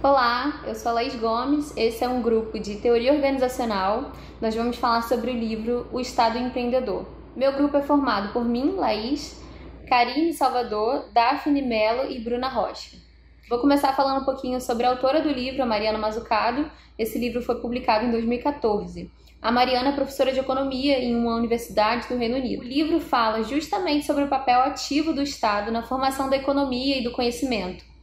Olá, eu sou a Laís Gomes, esse é um grupo de teoria organizacional. Nós vamos falar sobre o livro O Estado Empreendedor. Meu grupo é formado por mim, Laís, Karine Salvador, Daphne Mello e Bruna Rocha. Vou começar falando um pouquinho sobre a autora do livro, a Mariana Mazzucato. Esse livro foi publicado em 2014. A Mariana é professora de economia em uma universidade do Reino Unido. O livro fala justamente sobre o papel ativo do Estado na formação da economia e do conhecimento.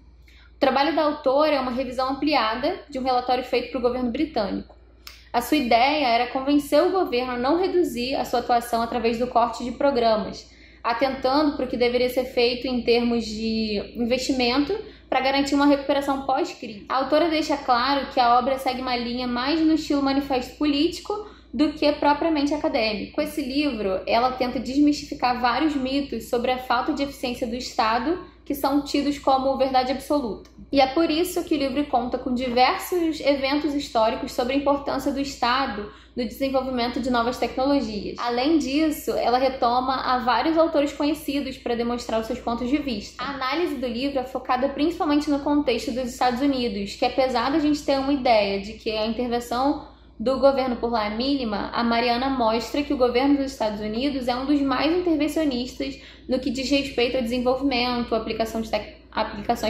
O trabalho da autora é uma revisão ampliada de um relatório feito para o governo britânico. A sua ideia era convencer o governo a não reduzir a sua atuação através do corte de programas, atentando para o que deveria ser feito em termos de investimento para garantir uma recuperação pós-crise. A autora deixa claro que a obra segue uma linha mais no estilo manifesto político do que propriamente acadêmico. Com esse livro, ela tenta desmistificar vários mitos sobre a falta de eficiência do Estado que são tidos como verdade absoluta. E é por isso que o livro conta com diversos eventos históricos sobre a importância do Estado no desenvolvimento de novas tecnologias. Além disso, ela retoma a vários autores conhecidos para demonstrar os seus pontos de vista. A análise do livro é focada principalmente no contexto dos Estados Unidos, que apesar de a gente ter uma ideia de que a intervenção do governo por lá é mínima, a Mariana mostra que o governo dos Estados Unidos é um dos mais intervencionistas no que diz respeito ao desenvolvimento, aplicações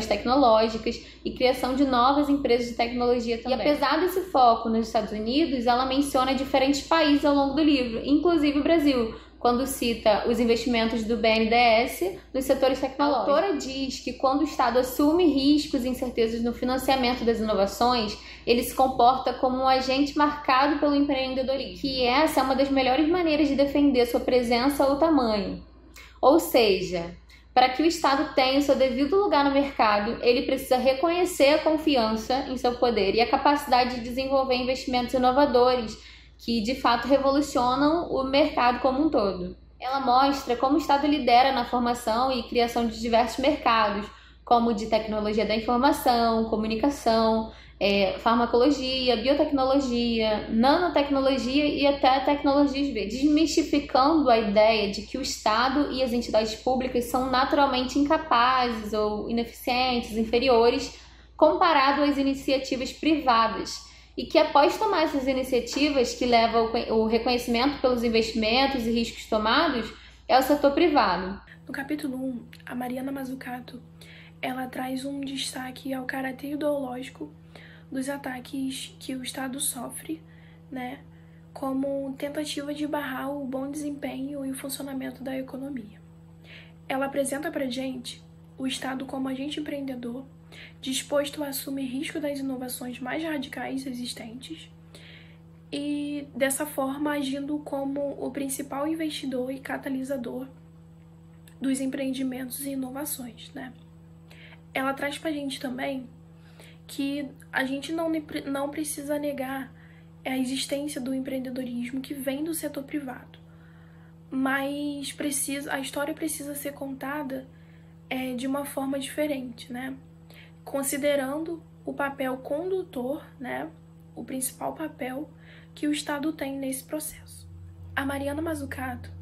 tecnológicas e criação de novas empresas de tecnologia também. E apesar desse foco nos Estados Unidos, ela menciona diferentes países ao longo do livro, inclusive o Brasil, quando cita os investimentos do BNDES nos setores tecnológicos. A autora diz que quando o Estado assume riscos e incertezas no financiamento das inovações, ele se comporta como um agente marcado pelo empreendedorismo, que essa é uma das melhores maneiras de defender sua presença ou tamanho. Ou seja, para que o Estado tenha o seu devido lugar no mercado, ele precisa reconhecer a confiança em seu poder e a capacidade de desenvolver investimentos inovadores que, de fato, revolucionam o mercado como um todo. Ela mostra como o Estado lidera na formação e criação de diversos mercados, como de tecnologia da informação, comunicação, farmacologia, biotecnologia, nanotecnologia e até tecnologias verdes, desmistificando a ideia de que o Estado e as entidades públicas são naturalmente incapazes ou ineficientes, inferiores, comparado às iniciativas privadas, e que após tomar essas iniciativas que levam o reconhecimento pelos investimentos e riscos tomados, é o setor privado. No capítulo 1, a Mariana Mazzucato, ela traz um destaque ao caráter ideológico dos ataques que o Estado sofre, como tentativa de barrar o bom desempenho e o funcionamento da economia. Ela apresenta pra gente o Estado como agente empreendedor, disposto a assumir risco das inovações mais radicais existentes e, dessa forma, agindo como o principal investidor e catalisador dos empreendimentos e inovações, Ela traz pra gente também que a gente não precisa negar a existência do empreendedorismo que vem do setor privado, mas a história precisa ser contada de uma forma diferente, considerando o papel condutor, o principal papel que o Estado tem nesse processo. A Mariana Mazzucato,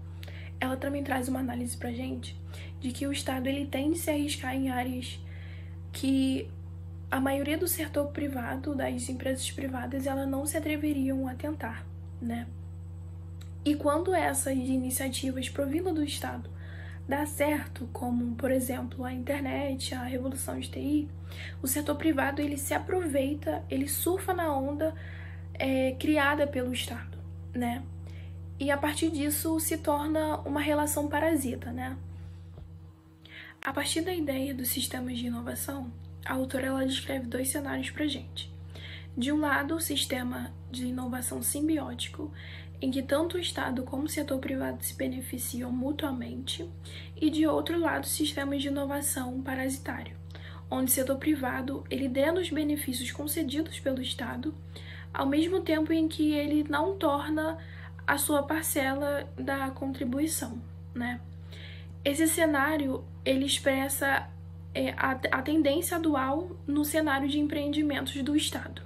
ela também traz uma análise pra gente de que o Estado ele tende a se arriscar em áreas que a maioria do setor privado, das empresas privadas, ela não se atreveriam a tentar, E quando essas iniciativas provindas do Estado dá certo, como, por exemplo, a internet, a revolução de TI, o setor privado ele se aproveita, ele surfa na onda criada pelo Estado, E a partir disso se torna uma relação parasita, A partir da ideia dos sistemas de inovação, a autora ela descreve dois cenários pra gente. De um lado, o sistema de inovação simbiótico, em que tanto o Estado como o setor privado se beneficiam mutuamente, e de outro lado, sistemas de inovação parasitário, onde o setor privado ele drena os benefícios concedidos pelo Estado, ao mesmo tempo em que ele não torna a sua parcela da contribuição, Esse cenário ele expressa a tendência atual no cenário de empreendimentos do Estado.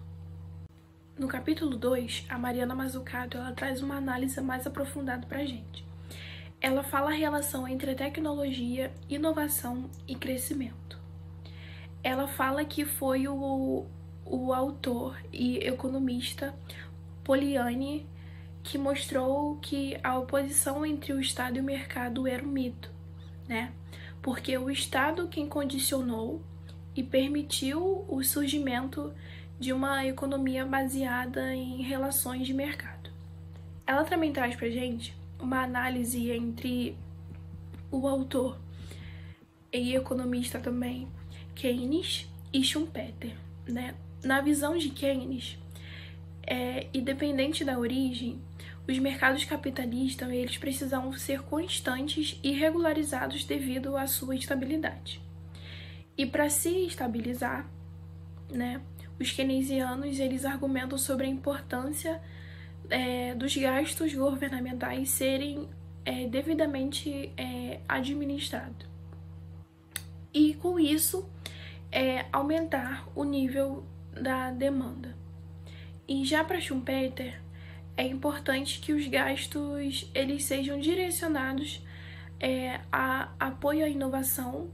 No capítulo 2, a Mariana Mazzucato ela traz uma análise mais aprofundada pra gente. Ela fala a relação entre tecnologia, inovação e crescimento. Ela fala que foi o o autor e economista Polanyi, que mostrou que a oposição entre o Estado e o mercado era um mito, né? Porque o Estado quem condicionou e permitiu o surgimento de uma economia baseada em relações de mercado. Ela também traz pra gente uma análise entre o autor e economista também, Keynes e Schumpeter, né? Na visão de Keynes, independente da origem, os mercados capitalistas eles precisavam ser constantes e regularizados devido à sua estabilidade. E para se estabilizar, né, os keynesianos eles argumentam sobre a importância dos gastos governamentais serem devidamente administrados. E com isso, aumentar o nível da demanda. E já para Schumpeter, é importante que os gastos eles sejam direcionados a apoio à inovação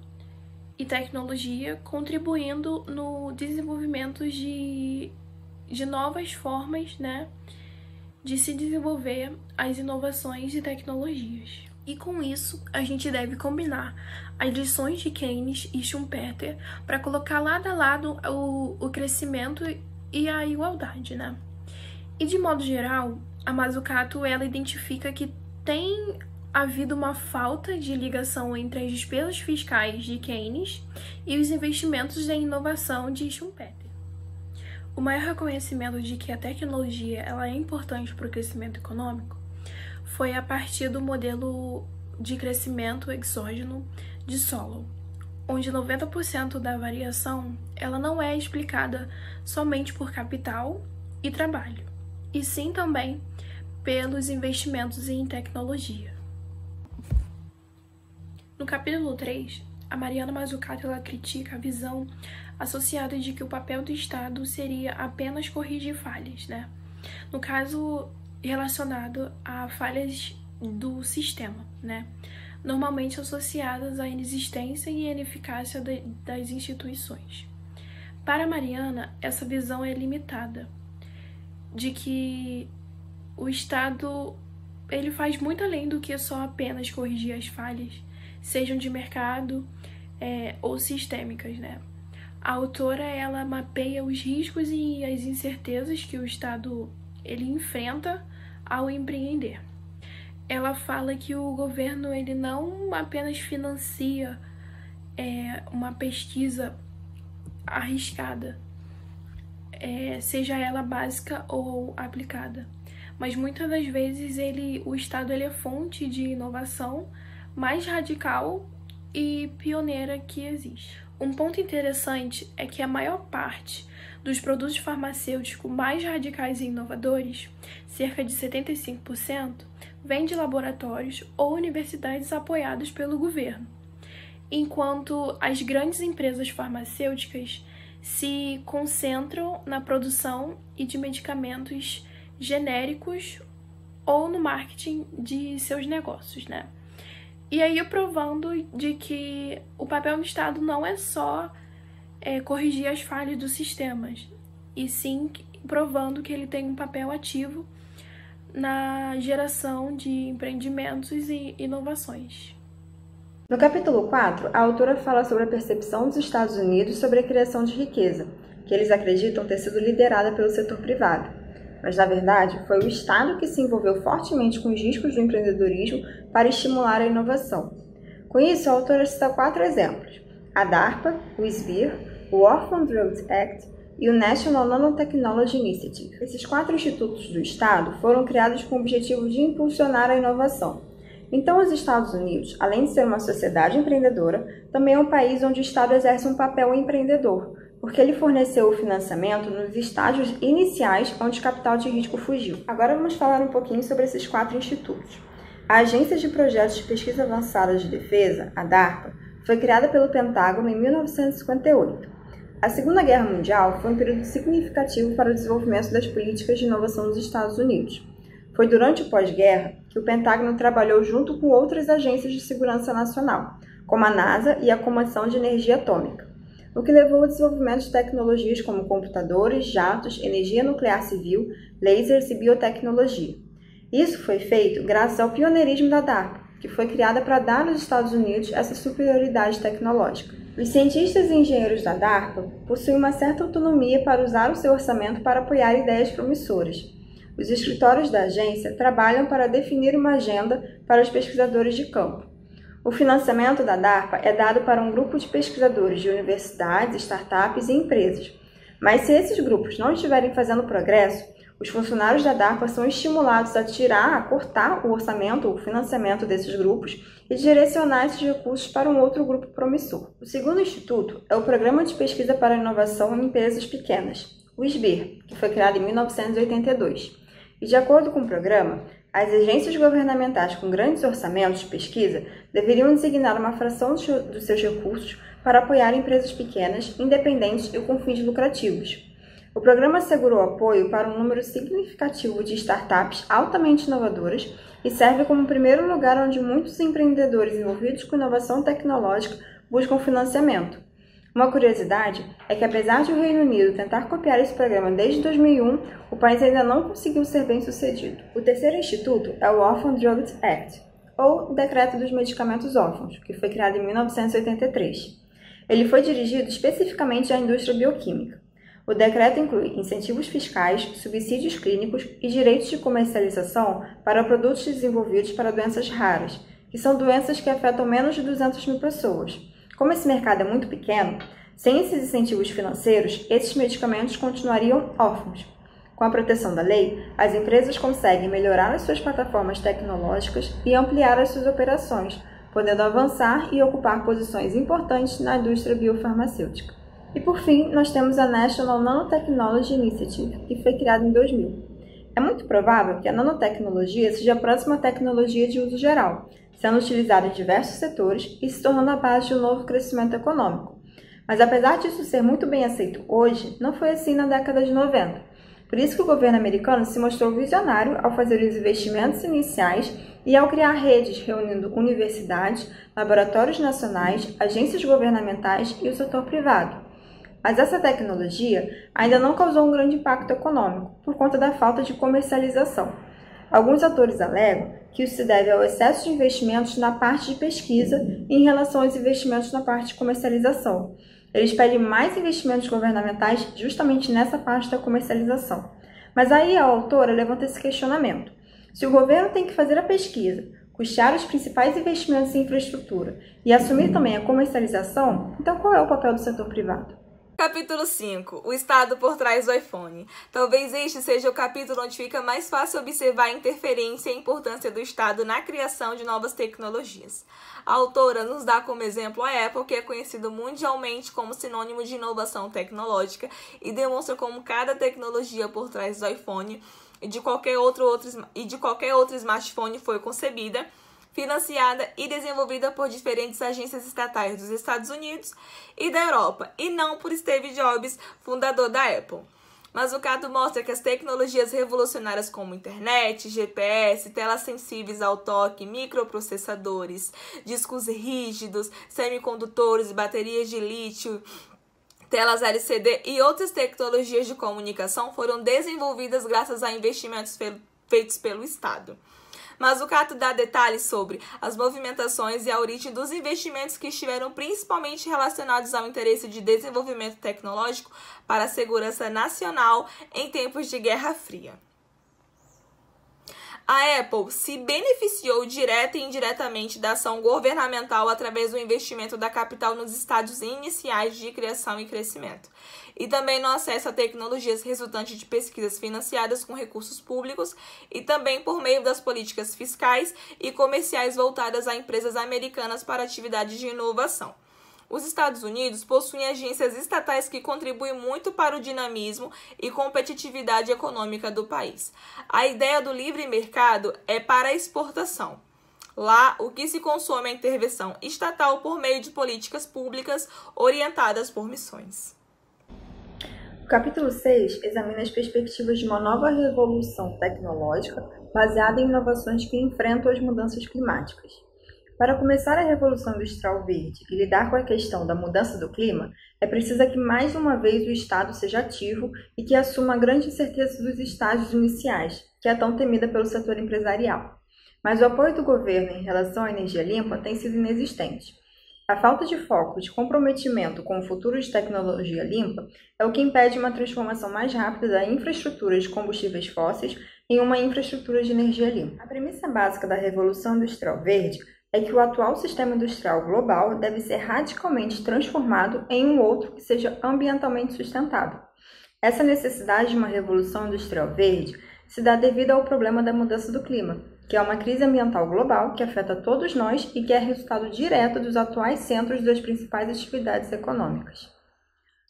e tecnologia, contribuindo no desenvolvimento de novas formas, né, de se desenvolver as inovações e tecnologias. E com isso, a gente deve combinar as lições de Keynes e Schumpeter para colocar lado a lado o crescimento e a igualdade, né? E de modo geral, a Mazzucato ela identifica que tem havido uma falta de ligação entre as despesas fiscais de Keynes e os investimentos em inovação de Schumpeter. O maior reconhecimento de que a tecnologia ela é importante para o crescimento econômico foi a partir do modelo de crescimento exógeno de Solow, onde 90% da variação ela não é explicada somente por capital e trabalho, e sim também pelos investimentos em tecnologia. No capítulo 3, a Mariana Mazzucato ela critica a visão associada de que o papel do Estado seria apenas corrigir falhas, né? No caso, relacionado a falhas do sistema, né? Normalmente associadas à inexistência e ineficácia das instituições. Para Mariana, essa visão é limitada, de que o Estado ele faz muito além do que só apenas corrigir as falhas, sejam de mercado ou sistêmicas, né? A autora ela mapeia os riscos e as incertezas que o Estado ele enfrenta ao empreender. Ela fala que o governo ele não apenas financia uma pesquisa arriscada, seja ela básica ou aplicada, mas muitas das vezes o Estado ele é fonte de inovação mais radical e pioneira que existe. Um ponto interessante é que a maior parte dos produtos farmacêuticos mais radicais e inovadores, cerca de 75%, vem de laboratórios ou universidades apoiados pelo governo, enquanto as grandes empresas farmacêuticas se concentram na produção e de medicamentos genéricos ou no marketing de seus negócios, né? E aí provando de que o papel do Estado não é só corrigir as falhas dos sistemas, e sim provando que ele tem um papel ativo na geração de empreendimentos e inovações. No capítulo 4, a autora fala sobre a percepção dos Estados Unidos sobre a criação de riqueza, que eles acreditam ter sido liderada pelo setor privado. Mas, na verdade, foi o Estado que se envolveu fortemente com os riscos do empreendedorismo para estimular a inovação. Com isso, a autora cita 4 exemplos: a DARPA, o SBIR, o Orphan Drugs Act e o National Nanotechnology Initiative. Esses 4 institutos do Estado foram criados com o objetivo de impulsionar a inovação. Então, os Estados Unidos, além de ser uma sociedade empreendedora, também é um país onde o Estado exerce um papel empreendedor, porque ele forneceu o financiamento nos estágios iniciais onde o capital de risco fugiu. Agora vamos falar um pouquinho sobre esses 4 institutos. A Agência de Projetos de Pesquisa Avançada de Defesa, a DARPA, foi criada pelo Pentágono em 1958. A Segunda Guerra Mundial foi um período significativo para o desenvolvimento das políticas de inovação dos Estados Unidos. Foi durante o pós-guerra que o Pentágono trabalhou junto com outras agências de segurança nacional, como a NASA e a Comissão de Energia Atômica. o que levou ao desenvolvimento de tecnologias como computadores, jatos, energia nuclear civil, lasers e biotecnologia. Isso foi feito graças ao pioneirismo da DARPA, que foi criada para dar aos Estados Unidos essa superioridade tecnológica. Os cientistas e engenheiros da DARPA possuem uma certa autonomia para usar o seu orçamento para apoiar ideias promissoras. Os escritórios da agência trabalham para definir uma agenda para os pesquisadores de campo. O financiamento da DARPA é dado para um grupo de pesquisadores de universidades, startups e empresas. Mas se esses grupos não estiverem fazendo progresso, os funcionários da DARPA são estimulados a cortar o orçamento, o financiamento desses grupos e direcionar esses recursos para um outro grupo promissor. O segundo instituto é o Programa de Pesquisa para a Inovação em Empresas Pequenas, o SBIR, que foi criado em 1982. E de acordo com o programa, as agências governamentais com grandes orçamentos de pesquisa deveriam designar uma fração dos seus recursos para apoiar empresas pequenas, independentes e com fins lucrativos. O programa assegurou apoio para um número significativo de startups altamente inovadoras e serve como o primeiro lugar onde muitos empreendedores envolvidos com inovação tecnológica buscam financiamento. Uma curiosidade é que, apesar de o Reino Unido tentar copiar esse programa desde 2001, o país ainda não conseguiu ser bem sucedido. O terceiro instituto é o Orphan Drugs Act, ou Decreto dos Medicamentos Órfãos, que foi criado em 1983. Ele foi dirigido especificamente à indústria bioquímica. O decreto inclui incentivos fiscais, subsídios clínicos e direitos de comercialização para produtos desenvolvidos para doenças raras, que são doenças que afetam menos de 200 mil pessoas. Como esse mercado é muito pequeno, sem esses incentivos financeiros, esses medicamentos continuariam órfãos. Com a proteção da lei, as empresas conseguem melhorar as suas plataformas tecnológicas e ampliar as suas operações, podendo avançar e ocupar posições importantes na indústria biofarmacêutica. E por fim, nós temos a National Nanotechnology Initiative, que foi criada em 2000. É muito provável que a nanotecnologia seja a próxima tecnologia de uso geral, sendo utilizada em diversos setores e se tornando a base de um novo crescimento econômico. Mas apesar disso ser muito bem aceito hoje, não foi assim na década de 90. Por isso que o governo americano se mostrou visionário ao fazer os investimentos iniciais e ao criar redes reunindo universidades, laboratórios nacionais, agências governamentais e o setor privado. Mas essa tecnologia ainda não causou um grande impacto econômico, por conta da falta de comercialização. Alguns autores alegam que isso se deve ao excesso de investimentos na parte de pesquisa em relação aos investimentos na parte de comercialização. Eles pedem mais investimentos governamentais justamente nessa parte da comercialização. Mas aí a autora levanta esse questionamento. Se o governo tem que fazer a pesquisa, custear os principais investimentos em infraestrutura e assumir também a comercialização, então qual é o papel do setor privado? Capítulo 5. O Estado por trás do iPhone. Talvez este seja o capítulo onde fica mais fácil observar a interferência e a importância do Estado na criação de novas tecnologias. A autora nos dá como exemplo a Apple, que é conhecido mundialmente como sinônimo de inovação tecnológica e demonstra como cada tecnologia por trás do iPhone e de qualquer outro smartphone foi concebida, financiada e desenvolvida por diferentes agências estatais dos Estados Unidos e da Europa, e não por Steve Jobs, fundador da Apple. Mazzucato mostra que as tecnologias revolucionárias como internet, GPS, telas sensíveis ao toque, microprocessadores, discos rígidos, semicondutores, baterias de lítio, telas LCD e outras tecnologias de comunicação foram desenvolvidas graças a investimentos feitos pelo Estado. Mazzucato dá detalhes sobre as movimentações e a origem dos investimentos que estiveram principalmente relacionados ao interesse de desenvolvimento tecnológico para a segurança nacional em tempos de Guerra Fria. A Apple se beneficiou direta e indiretamente da ação governamental através do investimento da capital nos estádios iniciais de criação e crescimento, e também no acesso a tecnologias resultantes de pesquisas financiadas com recursos públicos e também por meio das políticas fiscais e comerciais voltadas a empresas americanas para atividades de inovação. Os Estados Unidos possuem agências estatais que contribuem muito para o dinamismo e competitividade econômica do país. A ideia do livre mercado é para a exportação. Lá, o que se consome é a intervenção estatal por meio de políticas públicas orientadas por missões. O capítulo 6 examina as perspectivas de uma nova revolução tecnológica baseada em inovações que enfrentam as mudanças climáticas. Para começar a Revolução Industrial Verde e lidar com a questão da mudança do clima, é preciso que mais uma vez o Estado seja ativo e que assuma a grande incerteza dos estágios iniciais, que é tão temida pelo setor empresarial. Mas o apoio do governo em relação à energia limpa tem sido inexistente. A falta de foco e de comprometimento com o futuro de tecnologia limpa é o que impede uma transformação mais rápida da infraestrutura de combustíveis fósseis em uma infraestrutura de energia limpa. A premissa básica da Revolução Industrial Verde é que o atual sistema industrial global deve ser radicalmente transformado em um outro que seja ambientalmente sustentável. Essa necessidade de uma Revolução Industrial Verde se dá devido ao problema da mudança do clima, que é uma crise ambiental global que afeta todos nós e que é resultado direto dos atuais centros das principais atividades econômicas.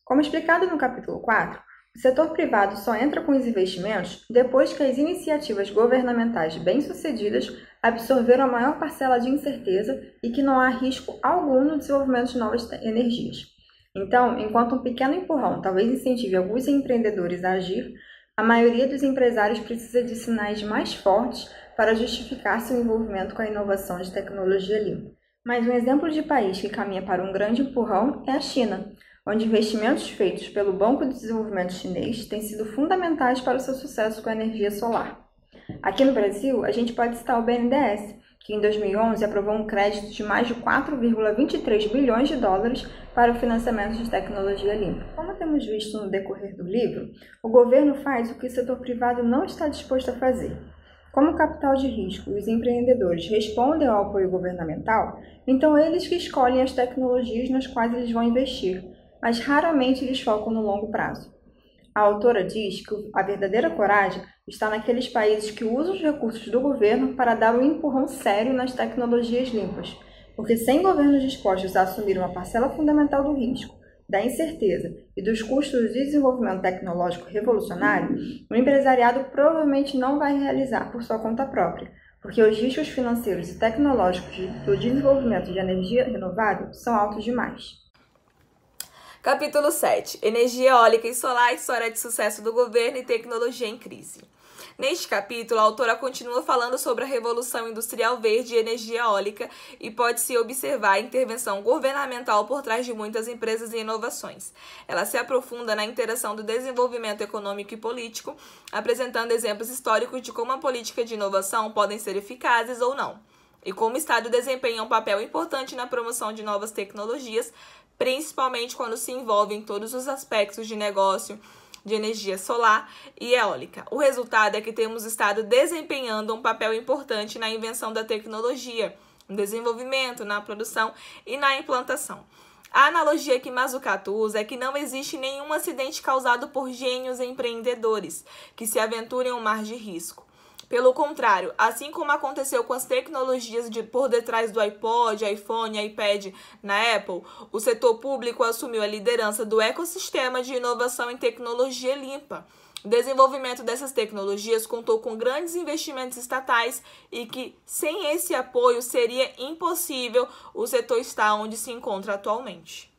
Como explicado no capítulo 4, o setor privado só entra com os investimentos depois que as iniciativas governamentais bem-sucedidas absorveram a maior parcela de incerteza e que não há risco algum no desenvolvimento de novas energias. Então, enquanto um pequeno empurrão talvez incentive alguns empreendedores a agir, a maioria dos empresários precisa de sinais mais fortes para justificar seu envolvimento com a inovação de tecnologia limpa. Mas um exemplo de país que caminha para um grande empurrão é a China, onde investimentos feitos pelo Banco de Desenvolvimento Chinês têm sido fundamentais para o seu sucesso com a energia solar. Aqui no Brasil, a gente pode citar o BNDES, que em 2011 aprovou um crédito de mais de 4,23 bilhões de dólares para o financiamento de tecnologia limpa. Como temos visto no decorrer do livro, o governo faz o que o setor privado não está disposto a fazer. Como o capital de risco e os empreendedores respondem ao apoio governamental, então eles que escolhem as tecnologias nas quais eles vão investir, mas raramente eles focam no longo prazo. A autora diz que a verdadeira coragem está naqueles países que usam os recursos do governo para dar um empurrão sério nas tecnologias limpas, porque sem governos dispostos a assumir uma parcela fundamental do risco, da incerteza e dos custos do desenvolvimento tecnológico revolucionário, o empresariado provavelmente não vai realizar por sua conta própria, porque os riscos financeiros e tecnológicos do desenvolvimento de energia renovável são altos demais. Capítulo 7. Energia eólica e solar, história de sucesso do governo e tecnologia em crise. Neste capítulo, a autora continua falando sobre a Revolução Industrial Verde e energia eólica e pode-se observar a intervenção governamental por trás de muitas empresas e inovações. Ela se aprofunda na interação do desenvolvimento econômico e político, apresentando exemplos históricos de como a política de inovação podem ser eficazes ou não, e como o Estado desempenha um papel importante na promoção de novas tecnologias, principalmente quando se envolve em todos os aspectos de negócio de energia solar e eólica. O resultado é que temos o Estado desempenhando um papel importante na invenção da tecnologia, no desenvolvimento, na produção e na implantação. A analogia que Mazzucato usa é que não existe nenhum acidente causado por gênios empreendedores que se aventurem em um mar de risco. Pelo contrário, assim como aconteceu com as tecnologias por detrás do iPod, iPhone e iPad na Apple, o setor público assumiu a liderança do ecossistema de inovação em tecnologia limpa. O desenvolvimento dessas tecnologias contou com grandes investimentos estatais e que, sem esse apoio, seria impossível o setor estar onde se encontra atualmente.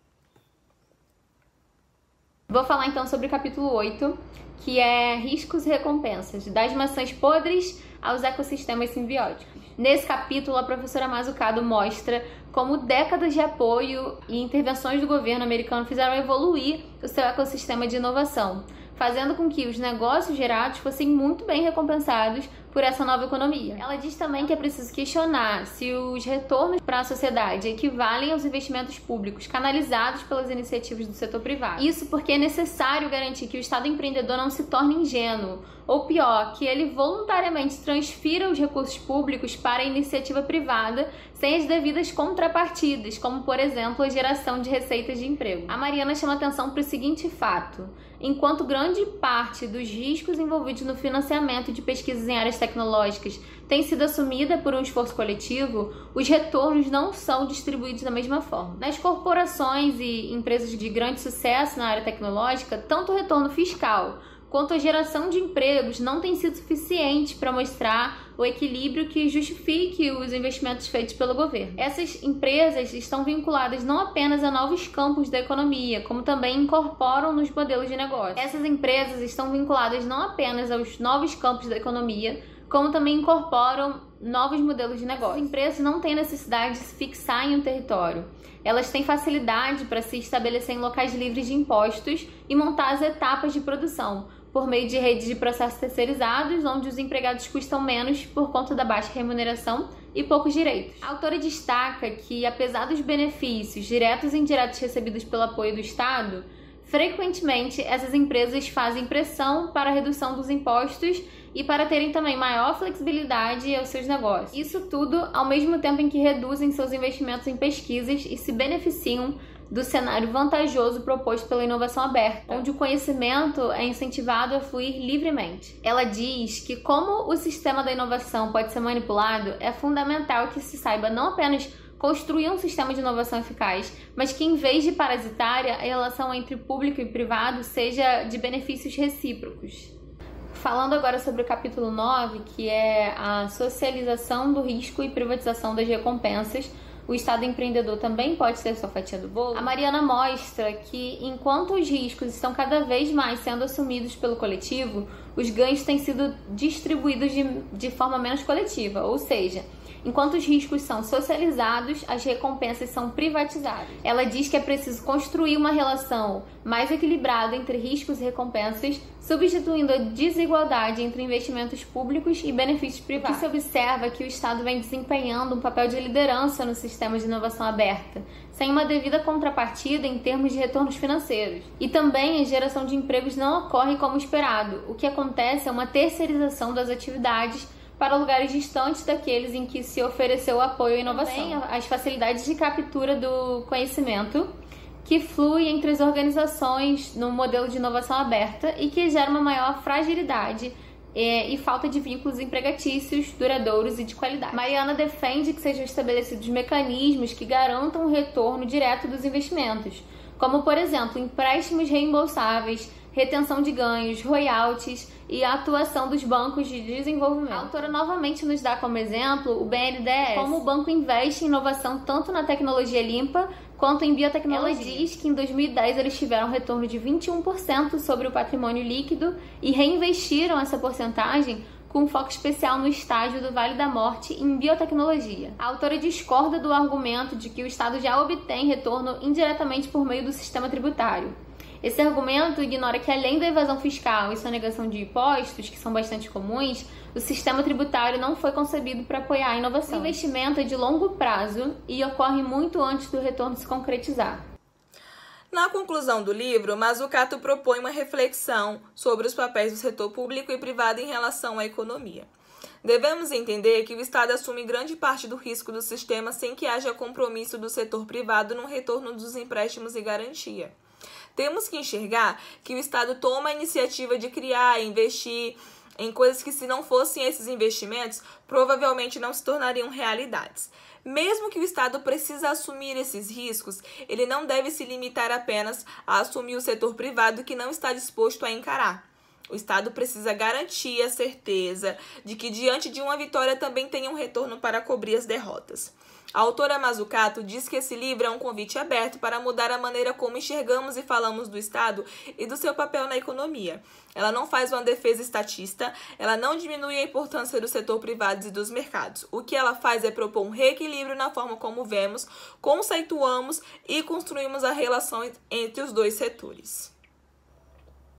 Vou falar então sobre o capítulo 8, que é riscos e recompensas, das maçãs podres aos ecossistemas simbióticos. Nesse capítulo, a professora Mazzucato mostra como décadas de apoio e intervenções do governo americano fizeram evoluir o seu ecossistema de inovação, fazendo com que os negócios gerados fossem muito bem recompensados por essa nova economia. Ela diz também que é preciso questionar se os retornos para a sociedade equivalem aos investimentos públicos canalizados pelas iniciativas do setor privado. Isso porque é necessário garantir que o Estado empreendedor não se torne ingênuo, ou pior, que ele voluntariamente transfira os recursos públicos para a iniciativa privada sem as devidas contrapartidas, como, por exemplo, a geração de receitas de emprego. A Mariana chama atenção para o seguinte fato: enquanto grande parte dos riscos envolvidos no financiamento de pesquisas em áreas tecnológicas tem sido assumida por um esforço coletivo, os retornos não são distribuídos da mesma forma. Nas corporações e empresas de grande sucesso na área tecnológica, tanto o retorno fiscal quanto a geração de empregos não tem sido suficiente para mostrar o equilíbrio que justifique os investimentos feitos pelo governo. Essas empresas estão vinculadas não apenas a novos campos da economia, como também incorporam nos modelos de negócio. Essas empresas estão vinculadas não apenas aos novos campos da economia, como também incorporam novos modelos de negócio. As empresas não têm necessidade de se fixar em um território. Elas têm facilidade para se estabelecer em locais livres de impostos e montar as etapas de produção, por meio de redes de processos terceirizados, onde os empregados custam menos por conta da baixa remuneração e poucos direitos. A autora destaca que, apesar dos benefícios diretos e indiretos recebidos pelo apoio do Estado, frequentemente essas empresas fazem pressão para a redução dos impostos e para terem também maior flexibilidade aos seus negócios. Isso tudo ao mesmo tempo em que reduzem seus investimentos em pesquisas e se beneficiam do cenário vantajoso proposto pela inovação aberta, onde o conhecimento é incentivado a fluir livremente. Ela diz que, como o sistema da inovação pode ser manipulado, é fundamental que se saiba não apenas construir um sistema de inovação eficaz, mas que, em vez de parasitária, a relação entre público e privado seja de benefícios recíprocos. Falando agora sobre o capítulo 9, que é a socialização do risco e privatização das recompensas, o Estado empreendedor também pode ter sua fatia do bolo. A Mariana mostra que, enquanto os riscos estão cada vez mais sendo assumidos pelo coletivo, os ganhos têm sido distribuídos de forma menos coletiva, ou seja, enquanto os riscos são socializados, as recompensas são privatizadas. Ela diz que é preciso construir uma relação mais equilibrada entre riscos e recompensas, substituindo a desigualdade entre investimentos públicos e benefícios privados. O que se observa é que o Estado vem desempenhando um papel de liderança no sistema de inovação aberta, sem uma devida contrapartida em termos de retornos financeiros. E também a geração de empregos não ocorre como esperado. O que acontece é uma terceirização das atividades para lugares distantes daqueles em que se ofereceu apoio à inovação. Também as facilidades de captura do conhecimento que flui entre as organizações no modelo de inovação aberta e que gera uma maior fragilidade e falta de vínculos empregatícios, duradouros e de qualidade. Mariana defende que sejam estabelecidos mecanismos que garantam o retorno direto dos investimentos, como, por exemplo, empréstimos reembolsáveis, retenção de ganhos, royalties e a atuação dos bancos de desenvolvimento. A autora novamente nos dá como exemplo o BNDES, como o banco investe em inovação tanto na tecnologia limpa quanto em biotecnologia. Ela diz que em 2010 eles tiveram um retorno de 21% sobre o patrimônio líquido e reinvestiram essa porcentagem com um foco especial no estágio do Vale da Morte em biotecnologia. A autora discorda do argumento de que o Estado já obtém retorno indiretamente por meio do sistema tributário. Esse argumento ignora que, além da evasão fiscal e sonegação de impostos, que são bastante comuns, o sistema tributário não foi concebido para apoiar a inovação. O investimento é de longo prazo e ocorre muito antes do retorno se concretizar. Na conclusão do livro, Mazzucato propõe uma reflexão sobre os papéis do setor público e privado em relação à economia. Devemos entender que o Estado assume grande parte do risco do sistema sem que haja compromisso do setor privado no retorno dos empréstimos e garantia. Temos que enxergar que o Estado toma a iniciativa de criar e investir em coisas que, se não fossem esses investimentos, provavelmente não se tornariam realidades. Mesmo que o Estado precise assumir esses riscos, ele não deve se limitar apenas a assumir o setor privado que não está disposto a encarar. O Estado precisa garantir a certeza de que, diante de uma vitória, também tenha um retorno para cobrir as derrotas. A autora Mazzucato diz que esse livro é um convite aberto para mudar a maneira como enxergamos e falamos do Estado e do seu papel na economia. Ela não faz uma defesa estatista, ela não diminui a importância do setor privado e dos mercados. O que ela faz é propor um reequilíbrio na forma como vemos, conceituamos e construímos a relação entre os dois setores.